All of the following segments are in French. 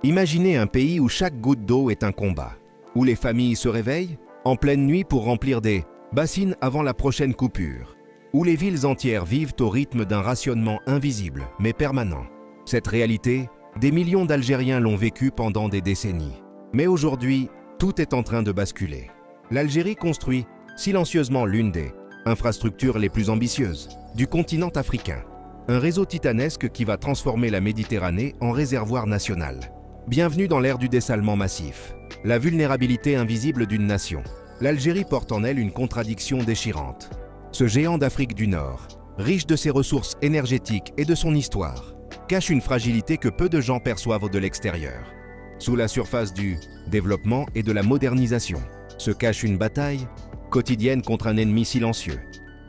Imaginez un pays où chaque goutte d'eau est un combat, où les familles se réveillent en pleine nuit pour remplir des bassines avant la prochaine coupure, où les villes entières vivent au rythme d'un rationnement invisible mais permanent. Cette réalité, des millions d'Algériens l'ont vécue pendant des décennies. Mais aujourd'hui, tout est en train de basculer. L'Algérie construit silencieusement l'une des infrastructures les plus ambitieuses du continent africain. Un réseau titanesque qui va transformer la Méditerranée en réservoir national. Bienvenue dans l'ère du dessalement massif, la vulnérabilité invisible d'une nation. L'Algérie porte en elle une contradiction déchirante. Ce géant d'Afrique du Nord, riche de ses ressources énergétiques et de son histoire, cache une fragilité que peu de gens perçoivent de l'extérieur. Sous la surface du développement et de la modernisation se cache une bataille quotidienne contre un ennemi silencieux,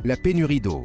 la pénurie d'eau.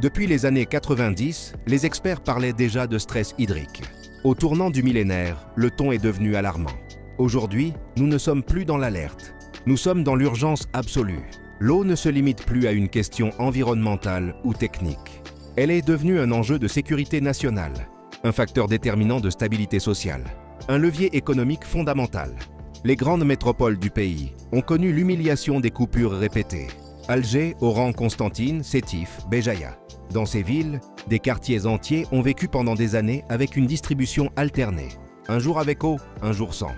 Depuis les années 90, les experts parlaient déjà de stress hydrique. Au tournant du millénaire, le ton est devenu alarmant. Aujourd'hui, nous ne sommes plus dans l'alerte. Nous sommes dans l'urgence absolue. L'eau ne se limite plus à une question environnementale ou technique. Elle est devenue un enjeu de sécurité nationale, un facteur déterminant de stabilité sociale, un levier économique fondamental. Les grandes métropoles du pays ont connu l'humiliation des coupures répétées. Alger, Oran, Constantine, Sétif, Béjaïa. Dans ces villes, des quartiers entiers ont vécu pendant des années avec une distribution alternée. Un jour avec eau, un jour sans.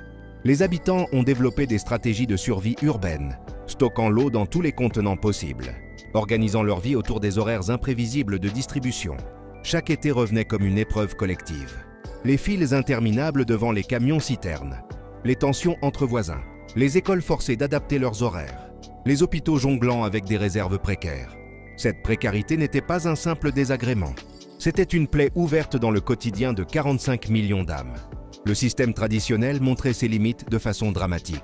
Les habitants ont développé des stratégies de survie urbaine, stockant l'eau dans tous les contenants possibles, organisant leur vie autour des horaires imprévisibles de distribution. Chaque été revenait comme une épreuve collective. Les files interminables devant les camions-citernes, les tensions entre voisins, les écoles forcées d'adapter leurs horaires, les hôpitaux jonglant avec des réserves précaires. Cette précarité n'était pas un simple désagrément. C'était une plaie ouverte dans le quotidien de 45 millions d'âmes. Le système traditionnel montrait ses limites de façon dramatique.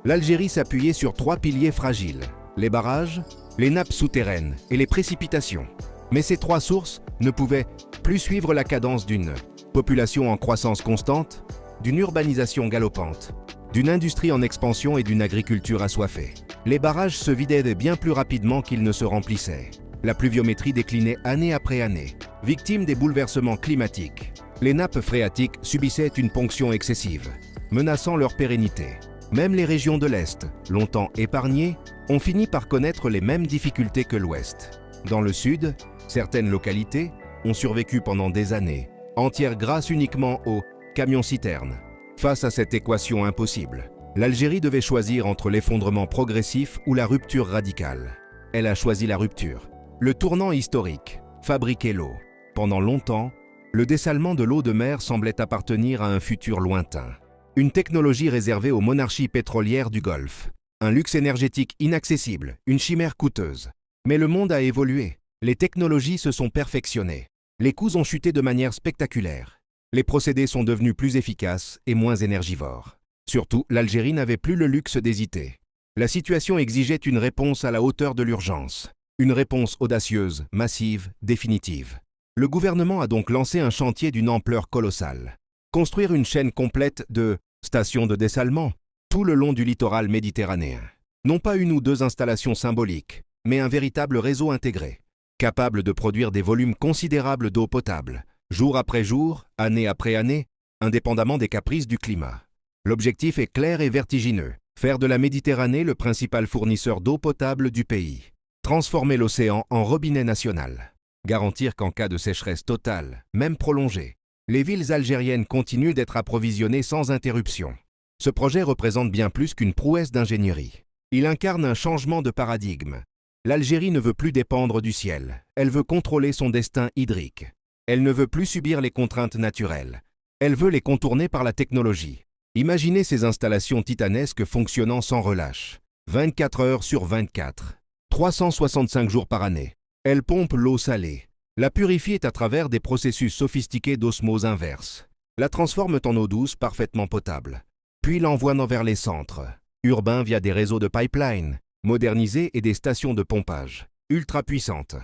L'Algérie s'appuyait sur 3 piliers fragiles, les barrages, les nappes souterraines et les précipitations. Mais ces 3 sources ne pouvaient plus suivre la cadence d'une population en croissance constante, d'une urbanisation galopante, d'une industrie en expansion et d'une agriculture assoiffée. Les barrages se vidaient bien plus rapidement qu'ils ne se remplissaient. La pluviométrie déclinait année après année, victime des bouleversements climatiques. Les nappes phréatiques subissaient une ponction excessive, menaçant leur pérennité. Même les régions de l'Est, longtemps épargnées, ont fini par connaître les mêmes difficultés que l'Ouest. Dans le Sud, certaines localités ont survécu pendant des années, entières grâce uniquement aux camions-citernes. Face à cette équation impossible, l'Algérie devait choisir entre l'effondrement progressif ou la rupture radicale. Elle a choisi la rupture. Le tournant historique, fabriquer l'eau. Pendant longtemps, le dessalement de l'eau de mer semblait appartenir à un futur lointain. Une technologie réservée aux monarchies pétrolières du Golfe. Un luxe énergétique inaccessible, une chimère coûteuse. Mais le monde a évolué. Les technologies se sont perfectionnées. Les coûts ont chuté de manière spectaculaire. Les procédés sont devenus plus efficaces et moins énergivores. Surtout, l'Algérie n'avait plus le luxe d'hésiter. La situation exigeait une réponse à la hauteur de l'urgence. Une réponse audacieuse, massive, définitive. Le gouvernement a donc lancé un chantier d'une ampleur colossale. Construire une chaîne complète de stations de dessalement tout le long du littoral méditerranéen. Non pas une ou 2 installations symboliques, mais un véritable réseau intégré, capable de produire des volumes considérables d'eau potable, jour après jour, année après année, indépendamment des caprices du climat. L'objectif est clair et vertigineux, faire de la Méditerranée le principal fournisseur d'eau potable du pays. Transformer l'océan en robinet national. Garantir qu'en cas de sécheresse totale, même prolongée, les villes algériennes continuent d'être approvisionnées sans interruption. Ce projet représente bien plus qu'une prouesse d'ingénierie. Il incarne un changement de paradigme. L'Algérie ne veut plus dépendre du ciel, elle veut contrôler son destin hydrique. Elle ne veut plus subir les contraintes naturelles, elle veut les contourner par la technologie. Imaginez ces installations titanesques fonctionnant sans relâche, 24 heures sur 24, 365 jours par année. Elles pompent l'eau salée, la purifient à travers des processus sophistiqués d'osmose inverse, la transforment en eau douce parfaitement potable, puis l'envoient vers les centres, urbains via des réseaux de pipeline, modernisés et des stations de pompage, ultra puissantes.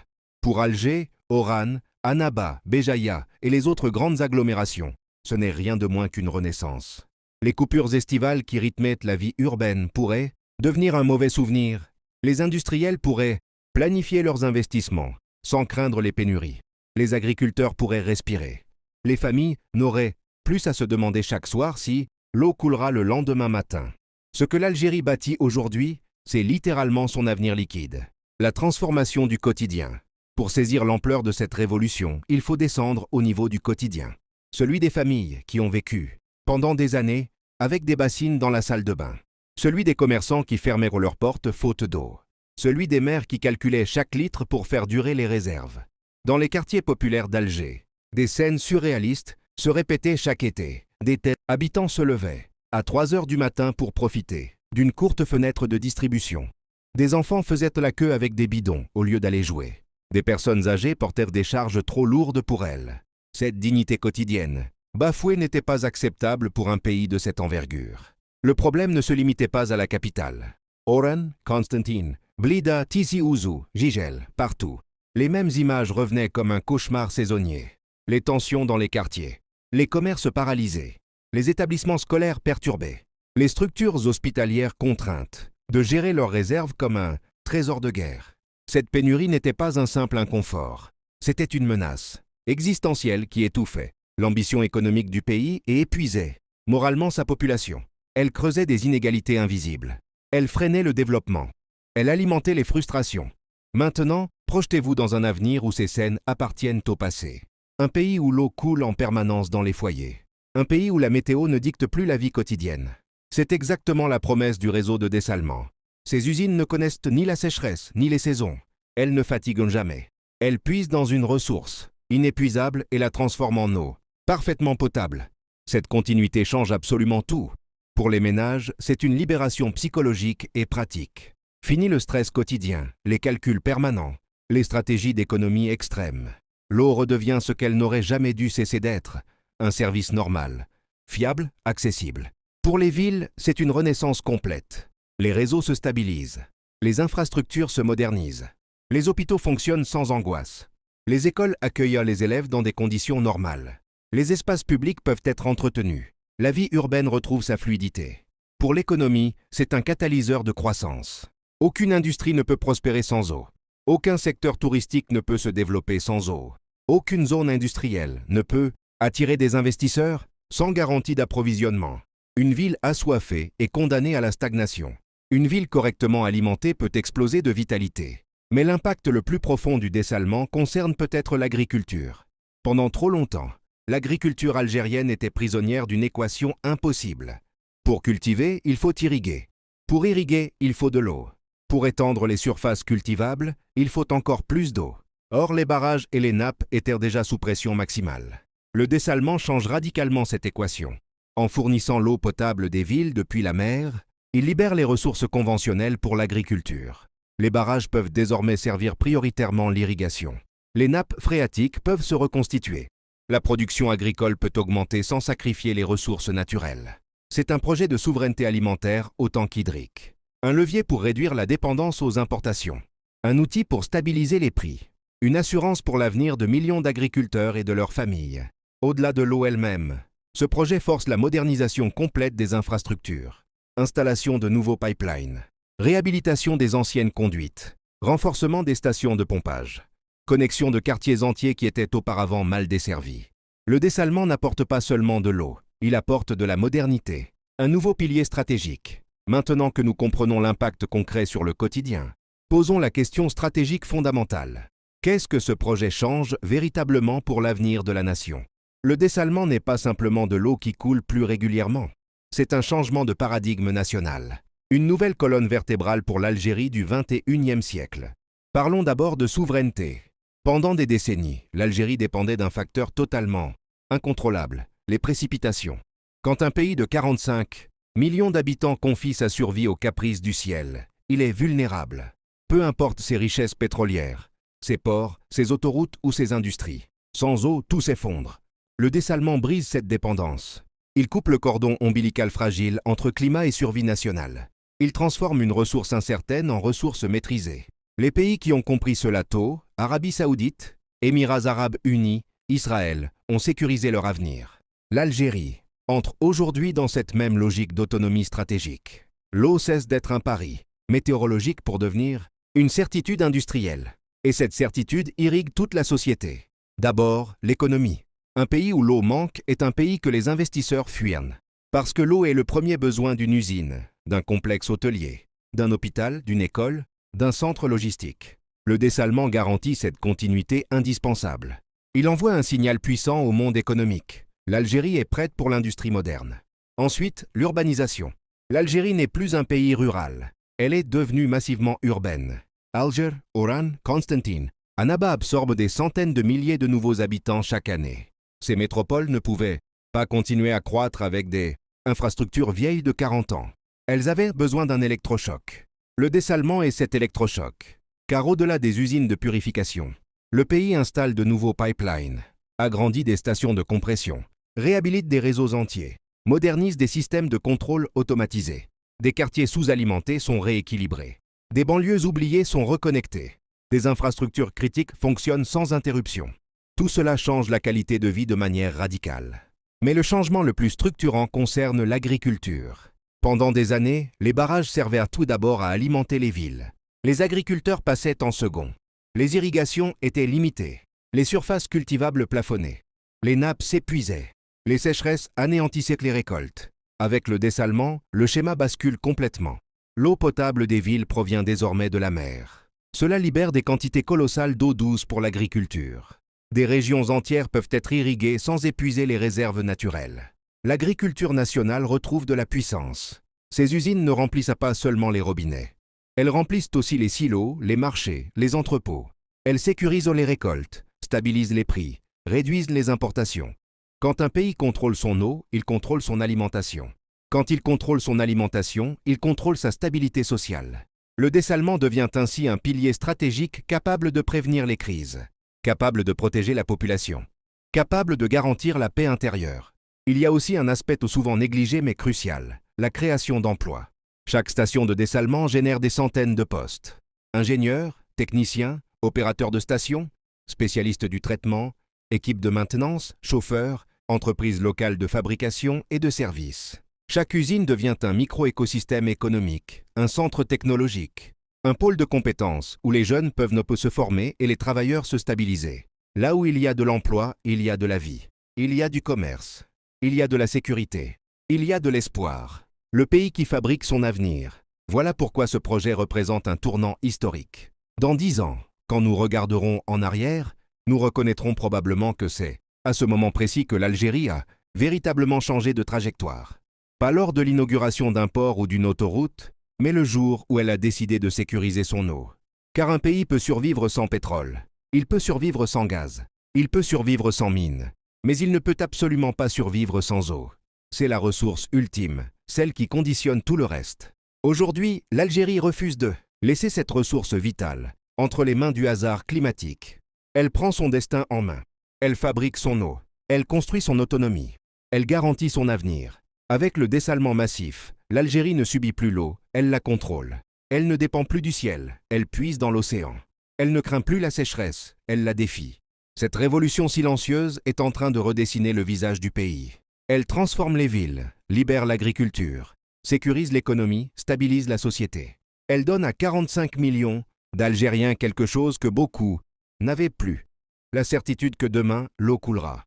Pour Alger, Oran, Annaba, Béjaïa et les autres grandes agglomérations, ce n'est rien de moins qu'une renaissance. Les coupures estivales qui rythmaient la vie urbaine pourraient devenir un mauvais souvenir. Les industriels pourraient planifier leurs investissements sans craindre les pénuries. Les agriculteurs pourraient respirer. Les familles n'auraient plus à se demander chaque soir si l'eau coulera le lendemain matin. Ce que l'Algérie bâtit aujourd'hui, c'est littéralement son avenir liquide. La transformation du quotidien. Pour saisir l'ampleur de cette révolution, il faut descendre au niveau du quotidien. Celui des familles qui ont vécu, pendant des années, avec des bassines dans la salle de bain. Celui des commerçants qui fermèrent leurs portes faute d'eau. Celui des maires qui calculaient chaque litre pour faire durer les réserves. Dans les quartiers populaires d'Alger, des scènes surréalistes se répétaient chaque été. Des habitants se levaient à 3 heures du matin pour profiter d'une courte fenêtre de distribution. Des enfants faisaient la queue avec des bidons au lieu d'aller jouer. Des personnes âgées portèrent des charges trop lourdes pour elles. Cette dignité quotidienne, bafouée, n'était pas acceptable pour un pays de cette envergure. Le problème ne se limitait pas à la capitale. Oran, Constantine, Blida, Tizi Ouzou, Gigel, partout. Les mêmes images revenaient comme un cauchemar saisonnier. Les tensions dans les quartiers, les commerces paralysés, les établissements scolaires perturbés, les structures hospitalières contraintes de gérer leurs réserves comme un trésor de guerre. Cette pénurie n'était pas un simple inconfort, c'était une menace existentielle qui étouffait l'ambition économique du pays et épuisait moralement sa population. Elle creusait des inégalités invisibles. Elle freinait le développement. Elle alimentait les frustrations. Maintenant, projetez-vous dans un avenir où ces scènes appartiennent au passé. Un pays où l'eau coule en permanence dans les foyers. Un pays où la météo ne dicte plus la vie quotidienne. C'est exactement la promesse du réseau de dessalement. Ces usines ne connaissent ni la sécheresse, ni les saisons. Elles ne fatiguent jamais. Elles puisent dans une ressource inépuisable et la transforment en eau, parfaitement potable. Cette continuité change absolument tout. Pour les ménages, c'est une libération psychologique et pratique. Fini le stress quotidien, les calculs permanents, les stratégies d'économie extrêmes. L'eau redevient ce qu'elle n'aurait jamais dû cesser d'être, un service normal, fiable, accessible. Pour les villes, c'est une renaissance complète. Les réseaux se stabilisent, les infrastructures se modernisent, les hôpitaux fonctionnent sans angoisse, les écoles accueillent les élèves dans des conditions normales, les espaces publics peuvent être entretenus, la vie urbaine retrouve sa fluidité. Pour l'économie, c'est un catalyseur de croissance. Aucune industrie ne peut prospérer sans eau. Aucun secteur touristique ne peut se développer sans eau. Aucune zone industrielle ne peut attirer des investisseurs sans garantie d'approvisionnement. Une ville assoiffée est condamnée à la stagnation. Une ville correctement alimentée peut exploser de vitalité. Mais l'impact le plus profond du dessalement concerne peut-être l'agriculture. Pendant trop longtemps, l'agriculture algérienne était prisonnière d'une équation impossible. Pour cultiver, il faut irriguer. Pour irriguer, il faut de l'eau. Pour étendre les surfaces cultivables, il faut encore plus d'eau. Or, les barrages et les nappes étaient déjà sous pression maximale. Le dessalement change radicalement cette équation. En fournissant l'eau potable des villes depuis la mer, il libère les ressources conventionnelles pour l'agriculture. Les barrages peuvent désormais servir prioritairement l'irrigation. Les nappes phréatiques peuvent se reconstituer. La production agricole peut augmenter sans sacrifier les ressources naturelles. C'est un projet de souveraineté alimentaire autant qu'hydrique. Un levier pour réduire la dépendance aux importations. Un outil pour stabiliser les prix. Une assurance pour l'avenir de millions d'agriculteurs et de leurs familles. Au-delà de l'eau elle-même, ce projet force la modernisation complète des infrastructures. Installation de nouveaux pipelines. Réhabilitation des anciennes conduites. Renforcement des stations de pompage. Connexion de quartiers entiers qui étaient auparavant mal desservis. Le dessalement n'apporte pas seulement de l'eau, il apporte de la modernité. Un nouveau pilier stratégique. Maintenant que nous comprenons l'impact concret sur le quotidien, posons la question stratégique fondamentale. Qu'est-ce que ce projet change véritablement pour l'avenir de la nation? Le dessalement n'est pas simplement de l'eau qui coule plus régulièrement. C'est un changement de paradigme national. Une nouvelle colonne vertébrale pour l'Algérie du XXIe siècle. Parlons d'abord de souveraineté. Pendant des décennies, l'Algérie dépendait d'un facteur totalement incontrôlable, les précipitations. Quand un pays de 45 millions d'habitants confie sa survie aux caprices du ciel, il est vulnérable. Peu importe ses richesses pétrolières, ses ports, ses autoroutes ou ses industries. Sans eau, tout s'effondre. Le dessalement brise cette dépendance. Il coupe le cordon ombilical fragile entre climat et survie nationale. Il transforme une ressource incertaine en ressource maîtrisée. Les pays qui ont compris cela tôt, Arabie Saoudite, Émirats Arabes Unis, Israël, ont sécurisé leur avenir. L'Algérie entre aujourd'hui dans cette même logique d'autonomie stratégique. L'eau cesse d'être un pari météorologique pour devenir une certitude industrielle. Et cette certitude irrigue toute la société. D'abord, l'économie. Un pays où l'eau manque est un pays que les investisseurs fuient. Parce que l'eau est le premier besoin d'une usine, d'un complexe hôtelier, d'un hôpital, d'une école, d'un centre logistique. Le dessalement garantit cette continuité indispensable. Il envoie un signal puissant au monde économique. L'Algérie est prête pour l'industrie moderne. Ensuite, l'urbanisation. L'Algérie n'est plus un pays rural. Elle est devenue massivement urbaine. Alger, Oran, Constantine, Annaba absorbent des centaines de milliers de nouveaux habitants chaque année. Ces métropoles ne pouvaient pas continuer à croître avec des infrastructures vieilles de 40 ans. Elles avaient besoin d'un électrochoc. Le dessalement est cet électrochoc. Car au-delà des usines de purification, le pays installe de nouveaux pipelines, agrandit des stations de compression, réhabilite des réseaux entiers, modernise des systèmes de contrôle automatisés. Des quartiers sous-alimentés sont rééquilibrés. Des banlieues oubliées sont reconnectées. Des infrastructures critiques fonctionnent sans interruption. Tout cela change la qualité de vie de manière radicale. Mais le changement le plus structurant concerne l'agriculture. Pendant des années, les barrages servaient tout d'abord à alimenter les villes. Les agriculteurs passaient en second. Les irrigations étaient limitées. Les surfaces cultivables plafonnées. Les nappes s'épuisaient. Les sécheresses anéantissaient les récoltes. Avec le dessalement, le schéma bascule complètement. L'eau potable des villes provient désormais de la mer. Cela libère des quantités colossales d'eau douce pour l'agriculture. Des régions entières peuvent être irriguées sans épuiser les réserves naturelles. L'agriculture nationale retrouve de la puissance. Ces usines ne remplissent pas seulement les robinets. Elles remplissent aussi les silos, les marchés, les entrepôts. Elles sécurisent les récoltes, stabilisent les prix, réduisent les importations. Quand un pays contrôle son eau, il contrôle son alimentation. Quand il contrôle son alimentation, il contrôle sa stabilité sociale. Le dessalement devient ainsi un pilier stratégique capable de prévenir les crises, capable de protéger la population, capable de garantir la paix intérieure. Il y a aussi un aspect souvent négligé mais crucial, la création d'emplois. Chaque station de dessalement génère des centaines de postes. Ingénieurs, techniciens, opérateurs de station, spécialistes du traitement, équipes de maintenance, chauffeurs, entreprises locales de fabrication et de services. Chaque usine devient un micro-écosystème économique, un centre technologique, un pôle de compétences où les jeunes peuvent se former et les travailleurs se stabiliser. Là où il y a de l'emploi, il y a de la vie. Il y a du commerce. Il y a de la sécurité. Il y a de l'espoir. Le pays qui fabrique son avenir. Voilà pourquoi ce projet représente un tournant historique. Dans 10 ans, quand nous regarderons en arrière, nous reconnaîtrons probablement que c'est à ce moment précis que l'Algérie a véritablement changé de trajectoire. Pas lors de l'inauguration d'un port ou d'une autoroute, mais le jour où elle a décidé de sécuriser son eau. Car un pays peut survivre sans pétrole, il peut survivre sans gaz, il peut survivre sans mines, mais il ne peut absolument pas survivre sans eau. C'est la ressource ultime, celle qui conditionne tout le reste. Aujourd'hui, l'Algérie refuse de laisser cette ressource vitale entre les mains du hasard climatique. Elle prend son destin en main. Elle fabrique son eau. Elle construit son autonomie. Elle garantit son avenir. Avec le dessalement massif, l'Algérie ne subit plus l'eau, elle la contrôle. Elle ne dépend plus du ciel, elle puise dans l'océan. Elle ne craint plus la sécheresse, elle la défie. Cette révolution silencieuse est en train de redessiner le visage du pays. Elle transforme les villes, libère l'agriculture, sécurise l'économie, stabilise la société. Elle donne à 45 millions d'Algériens quelque chose que beaucoup n'avaient plus. La certitude que demain, l'eau coulera.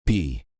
Puis,